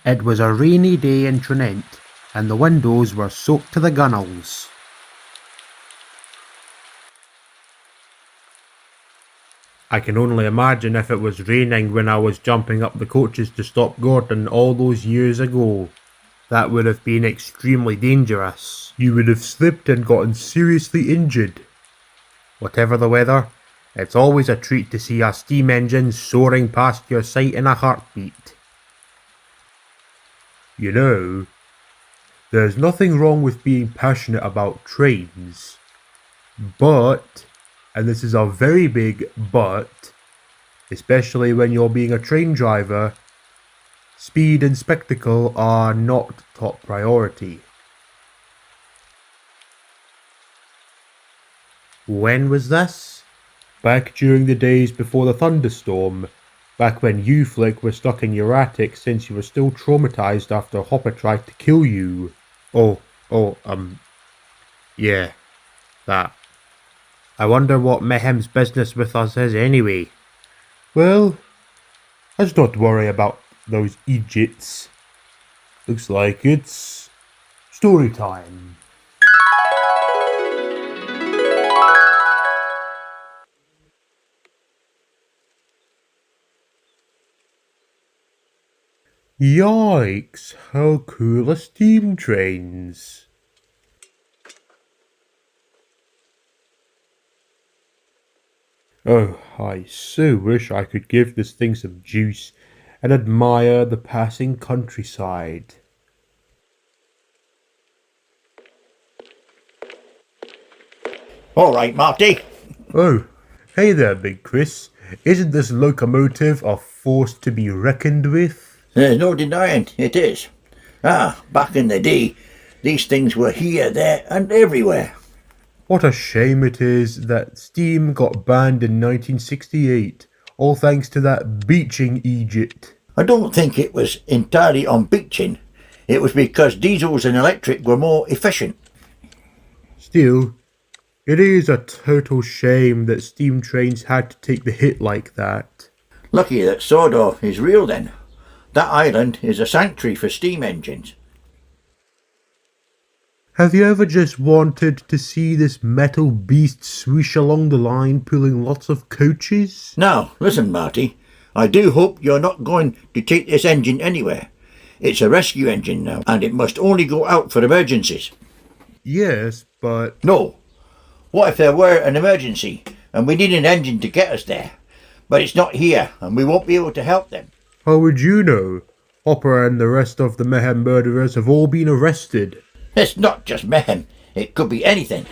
It was a rainy day in Trinent, and the windows were soaked to the gunnels. I can only imagine if it was raining when I was jumping up the coaches to stop Gordon all those years ago. That would have been extremely dangerous. You would have slipped and gotten seriously injured. Whatever the weather, it's always a treat to see a steam engine soaring past your sight in a heartbeat. You know, there's nothing wrong with being passionate about trains, but, and this is a very big but, especially when you're being a train driver, speed and spectacle are not top priority. When was this? Back during the days before the thunderstorm. Back when you, Flick, were stuck in your attic since you were still traumatized after Hopper tried to kill you. Yeah, that. I wonder what Mayhem's business with us is anyway. Well, let's not worry about those idiots. Looks like it's story time. Yikes, how cool are steam trains? Oh, I so wish I could give this thing some juice and admire the passing countryside. All right, Marty. Oh, hey there, Big Chris. Isn't this locomotive a force to be reckoned with? There's no denying it is. Back in the day, these things were here, there and everywhere. What a shame it is that steam got banned in 1968, all thanks to that beaching Egypt. I don't think it was entirely on beaching. It was because diesels and electric were more efficient. Still, it is a total shame that steam trains had to take the hit like that. Lucky that Sodor is real then. That island is a sanctuary for steam engines. Have you ever just wanted to see this metal beast swoosh along the line pulling lots of coaches? Now, listen, Marty. I do hope you're not going to take this engine anywhere. It's a rescue engine now, and it must only go out for emergencies. Yes, but... No. What if there were an emergency, and we need an engine to get us there? But it's not here, and we won't be able to help them. How would you know? Hopper and the rest of the Mayhem murderers have all been arrested. It's not just mayhem. It could be anything.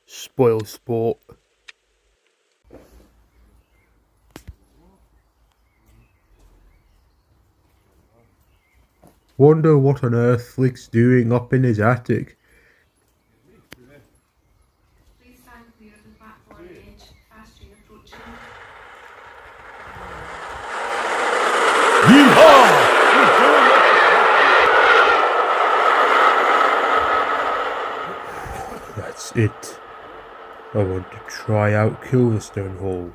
Spoil sport. Wonder what on earth Flick's doing up in his attic. Please stand clear of the platform edge. Fast train approaching. That's it. I want to try out Kilverstone Hall.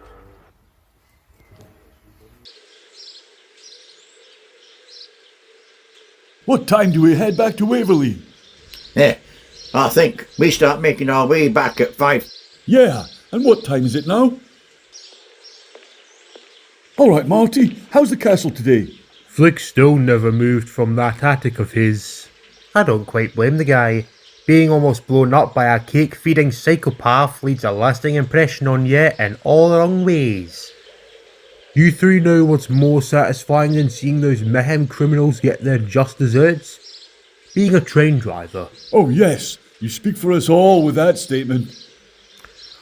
What time do we head back to Waverley? I think we start making our way back at 5. Yeah, and what time is it now? All right, Marty, how's the castle today? Flick still never moved from that attic of his. I don't quite blame the guy. Being almost blown up by a cake-feeding psychopath leaves a lasting impression on you in all the wrong ways. You three know what's more satisfying than seeing those mayhem criminals get their just desserts? Being a train driver. Oh yes, you speak for us all with that statement.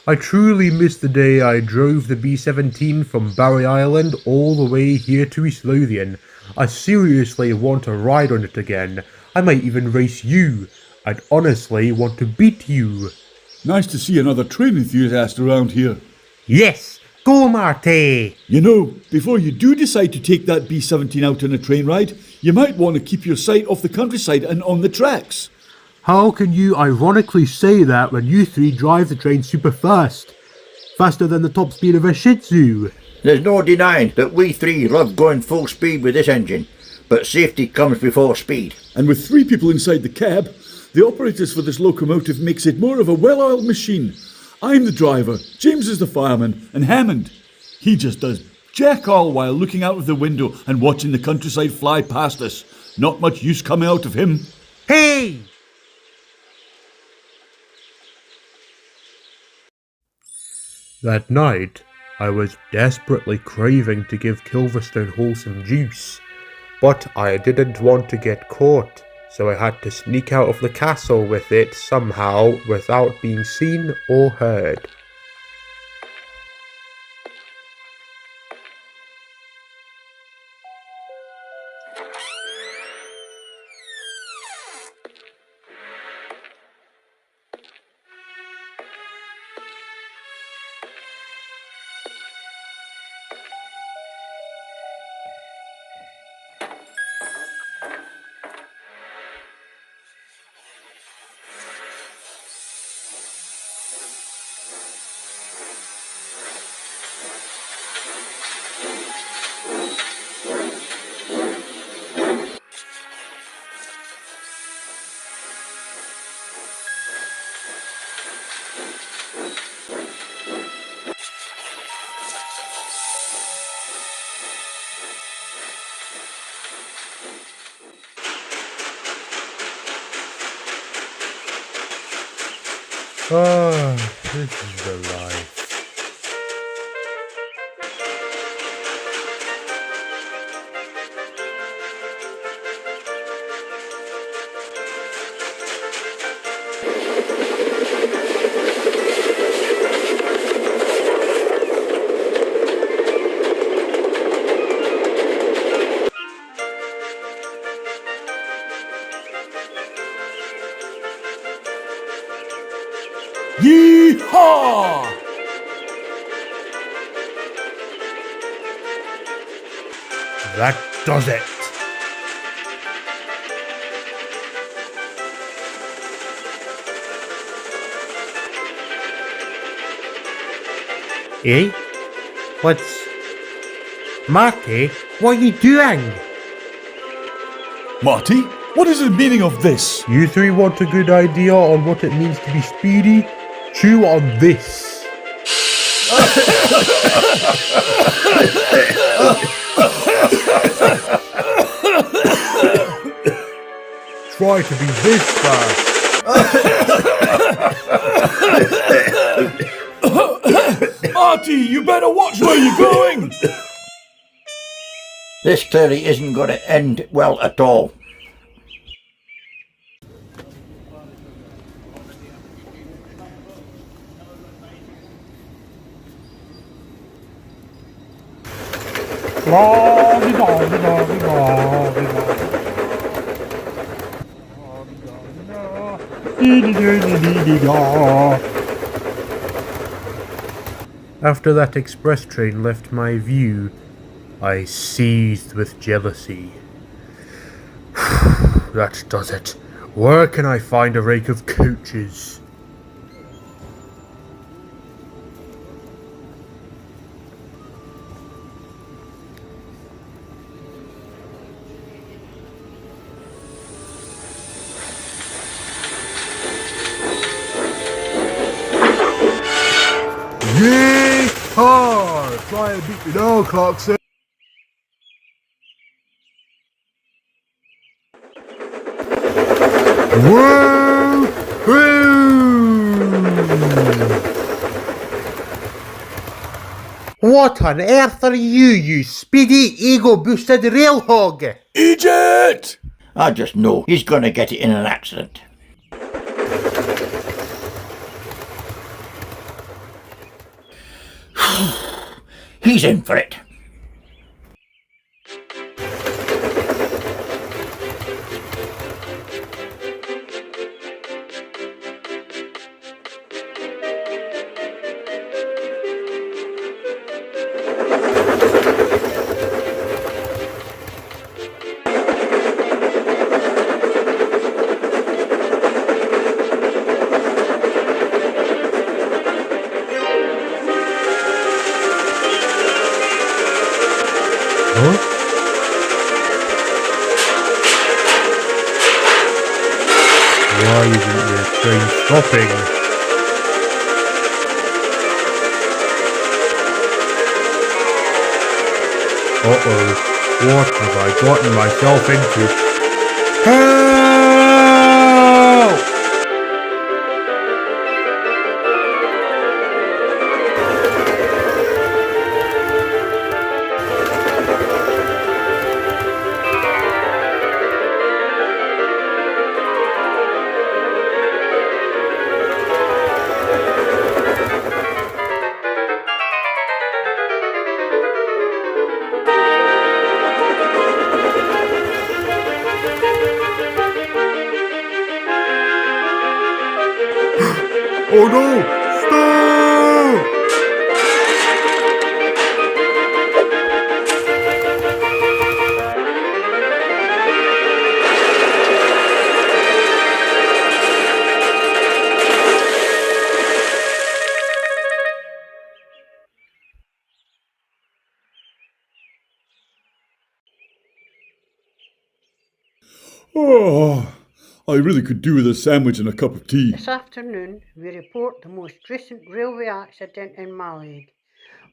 I truly miss the day I drove the B-17 from Barry Island all the way here to East Lothian. I seriously want to ride on it again. I might even race you. I'd honestly want to beat you. Nice to see another train enthusiast around here. Yes! Go, Marty! You know, before you do decide to take that B-17 out on a train ride, you might want to keep your sight off the countryside and on the tracks. How can you ironically say that when you three drive the train super fast? faster than the top speed of a Shih Tzu. There's no denying that we three love going full speed with this engine, but safety comes before speed. And with 3 people inside the cab, the operators for this locomotive makes it more of a well-oiled machine. I'm the driver, James is the fireman, and Hammond. He just does jack all while looking out of the window and watching the countryside fly past us. Not much use coming out of him. Hey! That night, I was desperately craving to give Kilverstone Hall some juice, but I didn't want to get caught, so I had to sneak out of the castle with it somehow without being seen or heard. This is the life. Yee-haw! That does it. Eh? What's... Marty, what are you doing? Marty, what is the meaning of this? You 3 want a good idea on what it means to be speedy? Chew on this. Try to be this fast. Marty, you better watch where you're going! This clearly isn't going to end well at all. After that express train left my view, I seethed with jealousy. That does it. Where can I find a rake of coaches? Yee-haw! Try and beat me now, Clarkson. Woo! What on earth are you speedy ego-boosted rail hog? Egypt! I just know he's going to get it in an accident. He's in for it. Huh? Why isn't the train stopping? Uh-oh, what have I gotten myself into? Help! Oh no! Stop! Oh, I really could do with a sandwich and a cup of tea. This afternoon, we report the most recent railway accident in Mallaig.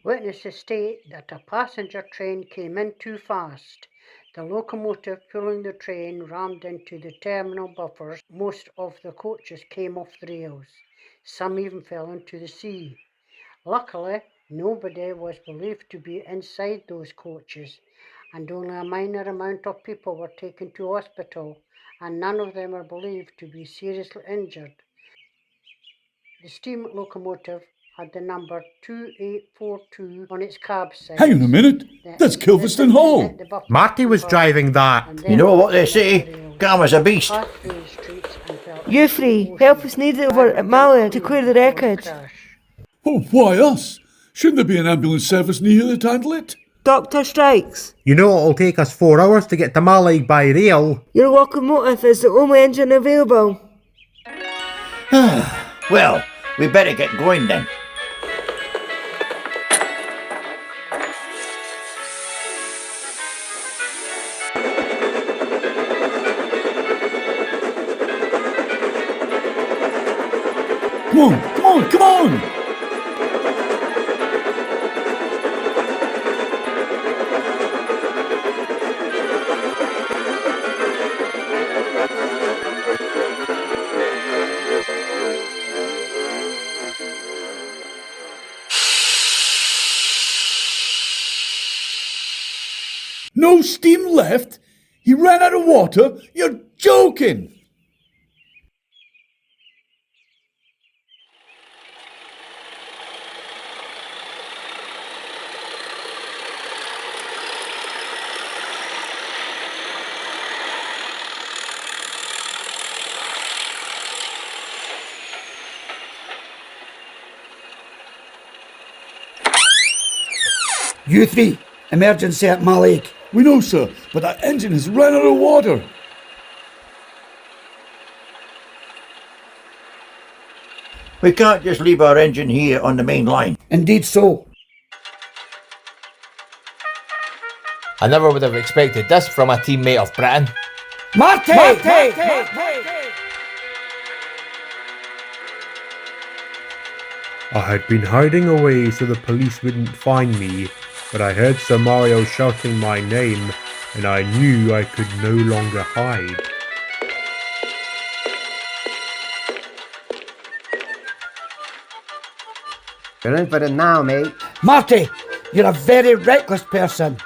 Witnesses state that a passenger train came in too fast. The locomotive pulling the train rammed into the terminal buffers. Most of the coaches came off the rails. Some even fell into the sea. Luckily, nobody was believed to be inside those coaches, and only a minor amount of people were taken to hospital, and none of them are believed to be seriously injured. The steam locomotive had the number 2842 on its cab signs. Hang on a minute, that's Kilverston Hall. Marty was driving that. You know what they say, karma's a beast. You three, help us needed over at Mallaig to clear the wreckage. Oh, why us? Shouldn't there be an ambulance service near here to handle it? Doctor strikes. You know it'll take us 4 hours to get to Mallaig by rail. Your locomotive is the only engine available. Well, we better get going then. Come on, come on, come on! No steam left? He ran out of water? You're joking! You three, emergency at Mallaig. We know, sir, but that engine has run out of water. We can't just leave our engine here on the main line. Indeed so. I never would have expected this from a teammate of Britain. Marty! I had been hiding away so the police wouldn't find me, but I heard Sir Mario shouting my name, and I knew I could no longer hide. You're in for it now, mate. Marty, you're a very reckless person.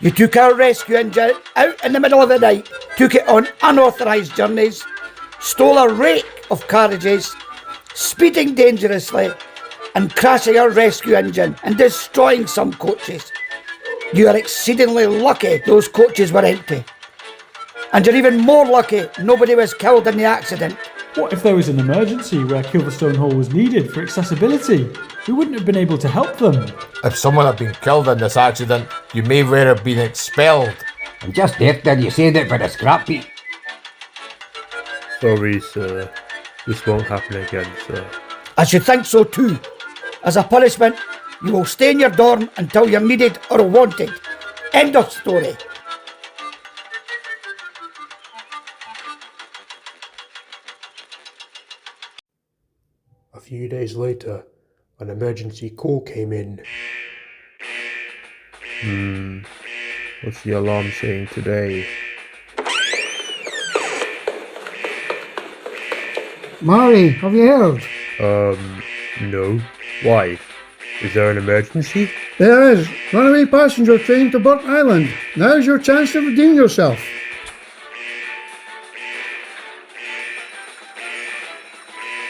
You took our rescue engine out in the middle of the night, took it on unauthorised journeys, stole a rake of carriages, speeding dangerously, and crashing our rescue engine and destroying some coaches. You are exceedingly lucky those coaches were empty. And you're even more lucky nobody was killed in the accident. What if there was an emergency where Kilverstone Hall was needed for accessibility? We wouldn't have been able to help them. If someone had been killed in this accident, you may well have been expelled. And just after you said it for the scrap heap. Sorry, sir. This won't happen again, sir. I should think so too. As a punishment, you will stay in your dorm until you're needed or wanted. End of story. A few days later, an emergency call came in. What's the alarm saying today? Marty, have you heard? No. Why? Is there an emergency? There is. Runaway passenger train to Burke Island. Now's your chance to redeem yourself.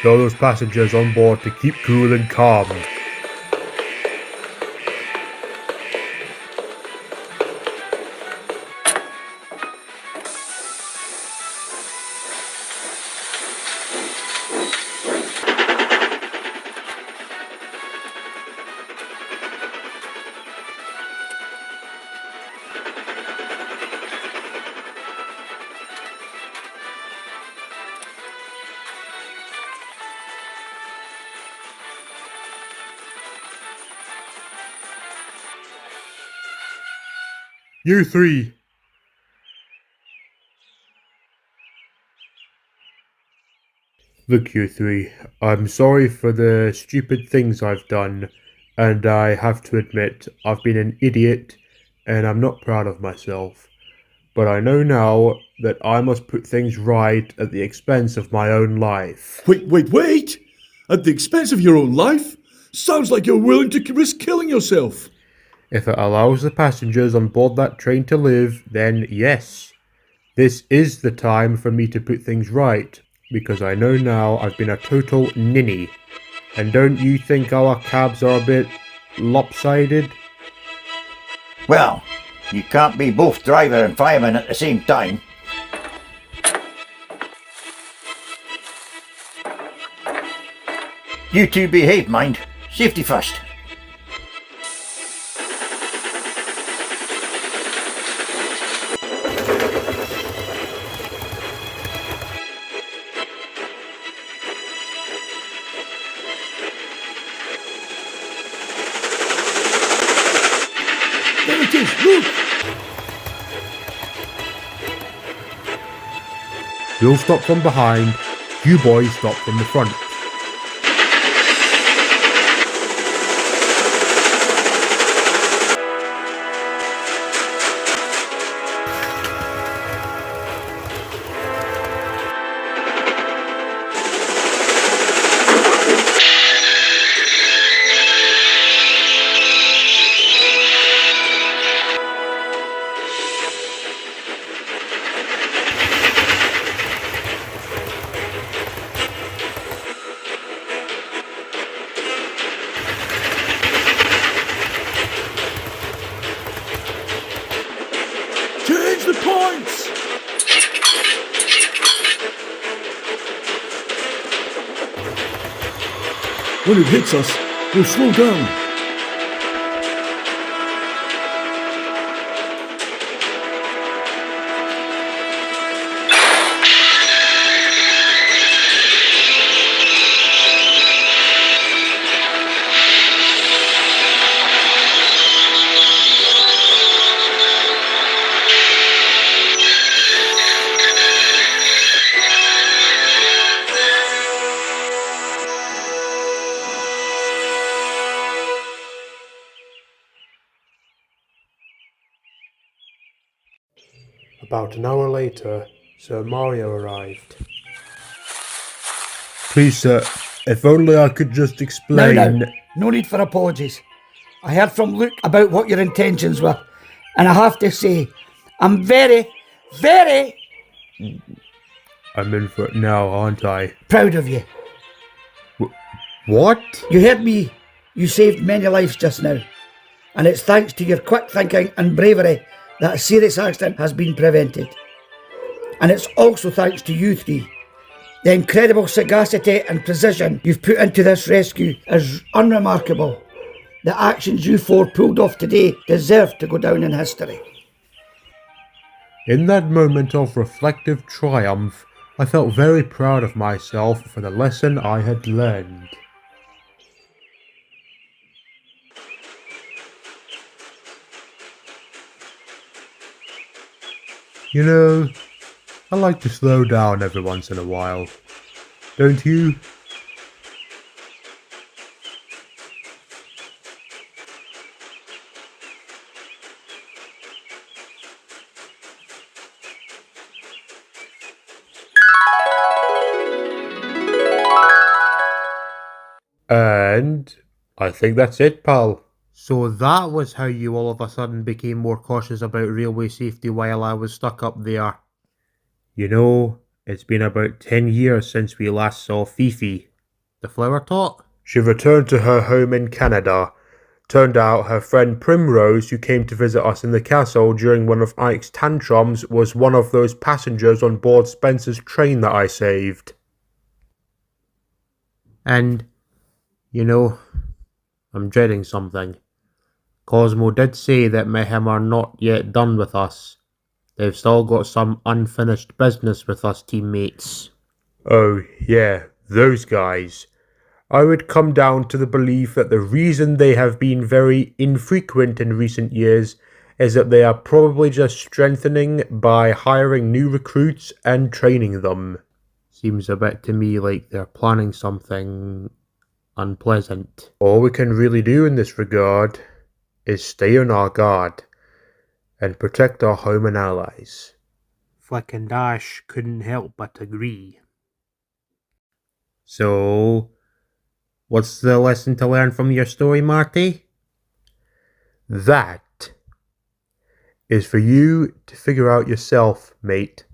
Tell those passengers on board to keep cool and calm. You three! Look, you three, I'm sorry for the stupid things I've done, and I have to admit, I've been an idiot, and I'm not proud of myself. But I know now that I must put things right at the expense of my own life. Wait! At the expense of your own life? Sounds like you're willing to risk killing yourself. If it allows the passengers on board that train to live, then yes. This is the time for me to put things right, because I know now I've been a total ninny. And don't you think our cabs are a bit lopsided? Well, you can't be both driver and fireman at the same time. You two behave, mind. Safety first. There it is, look! You'll stop from behind, you boys stop from the front. Change the points! When it hits us, we'll slow down. About an hour later, Sir Mario arrived. Please, sir, if only I could just explain... No need for apologies. I heard from Luke about what your intentions were, and I have to say, I'm very, very I'm in for it now, aren't I? proud of you. What? You heard me. You saved many lives just now. And it's thanks to your quick thinking and bravery that a serious accident has been prevented. And it's also thanks to you three. The incredible sagacity and precision you've put into this rescue is unremarkable. The actions you four pulled off today deserve to go down in history. In that moment of reflective triumph, I felt very proud of myself for the lesson I had learned. You know, I like to slow down every once in a while. Don't you? And I think that's it, pal. So that was how you all of a sudden became more cautious about railway safety while I was stuck up there. You know, it's been about 10 years since we last saw Fifi. The Flowertot? She returned to her home in Canada. Turned out her friend Primrose, who came to visit us in the castle during one of Ike's tantrums, was one of those passengers on board Spencer's train that I saved. And, you know, I'm dreading something. Cosmo did say that Mayhem are not yet done with us. They've still got some unfinished business with us teammates. Oh, yeah, those guys. I would come down to the belief that the reason they have been very infrequent in recent years is that they are probably just strengthening by hiring new recruits and training them. Seems a bit to me like they're planning something unpleasant. All we can really do in this regard is stay on our guard and protect our home and allies. Flick and Dash couldn't help but agree. So, what's the lesson to learn from your story, Marty? That is for you to figure out yourself, mate.